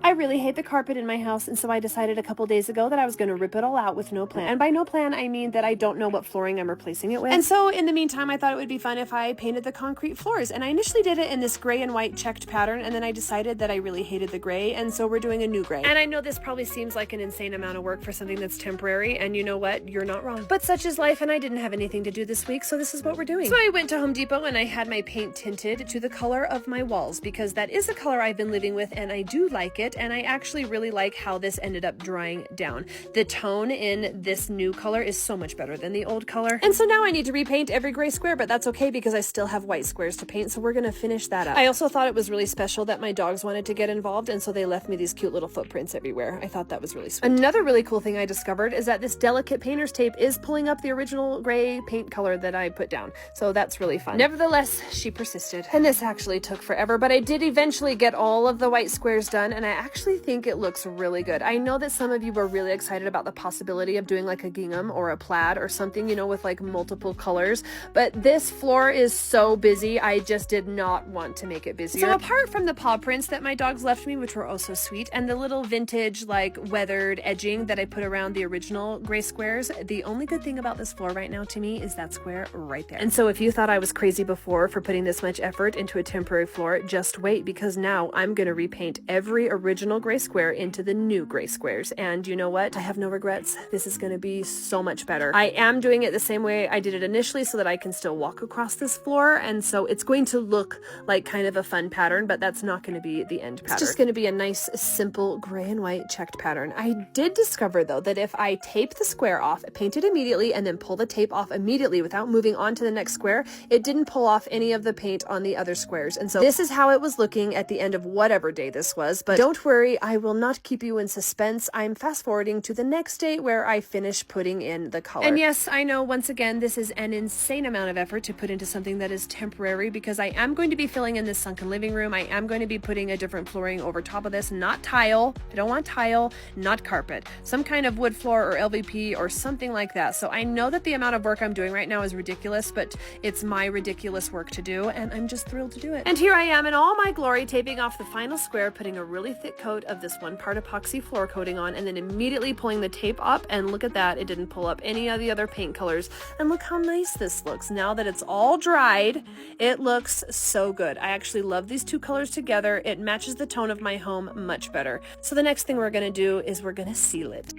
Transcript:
I really hate the carpet in my house, and so I decided a couple days ago that I was going to rip it all out with no plan. And by no plan, I mean that I don't know what flooring I'm replacing it with. And so in the meantime, I thought it would be fun if I painted the concrete floors. And I initially did it in this gray and white checked pattern, and then I decided that I really hated the gray, and so we're doing a new gray. And I know this probably seems like an insane amount of work for something that's temporary, and you know what? You're not wrong. But such is life, and I didn't have anything to do this week, so this is what we're doing. So I went to Home Depot and I had my paint tinted to the color of my walls, because that is a color I've been living with and I do like it, and I actually really like how this ended up drying down. The tone in this new color is so much better than the old color. And so now I need to repaint every gray square, but that's okay because I still have white squares to paint, so we're gonna finish that up. I also thought it was really special that my dogs wanted to get involved, and so they left me these cute little footprints everywhere. I thought that was really sweet. Another really cool thing I discovered is that this delicate painter's tape is pulling up the original gray paint color that I put down, so that's really fun. Nevertheless, she persisted, and this actually took forever, but I did eventually get all of the white squares done, and I actually think it looks really good. I know that some of you were really excited about the possibility of doing like a gingham or a plaid or something, you know, with like multiple colors, but this floor is so busy, I just did not want to make it busier. So apart from the paw prints that my dogs left me, which were oh so sweet, and the little vintage like weathered edging that I put around the original gray squares, the only good thing about this floor right now to me is that square right there. And so if you thought I was crazy before for putting this much effort into a temporary floor, just wait, because now I'm gonna repaint every original gray square into the new gray squares. And you know what? I have no regrets. This is gonna be so much better. I am doing it the same way I did it initially so that I can still walk across this floor, and so it's going to look like kind of a fun pattern, but that's not going to be the end pattern. It's just going to be a nice, simple gray and white checked pattern. I did discover though that if I tape the square off, paint it immediately, and then pull the tape off immediately without moving on to the next square, it didn't pull off any of the paint on the other squares. And so this is how it was looking at the end of whatever day this was, but don't worry, I will not keep you in suspense. I'm fast forwarding to the next day where I finish putting in the color. And yes, I know once again, this is an insane amount of effort to put into something that is temporary, because I am going to be filling in this sunken living room. I am going to be putting a different flooring over top of this, not tile. I don't want tile, not carpet, some kind of wood floor or LVP or something like that. So I know that the amount of work I'm doing right now is ridiculous, but it's my ridiculous work to do, and I'm just thrilled to do it. And here I am in all my glory, taping off the final square, putting a really thick coat of this 1-part epoxy floor coating on, and then immediately pulling the tape up, and look at that, it didn't pull up any of the other paint colors. And look how nice this looks. Now that it's all dried, it looks so good. I actually love these two colors together. It matches the tone of my home much better. So the next thing we're gonna do is we're gonna seal it.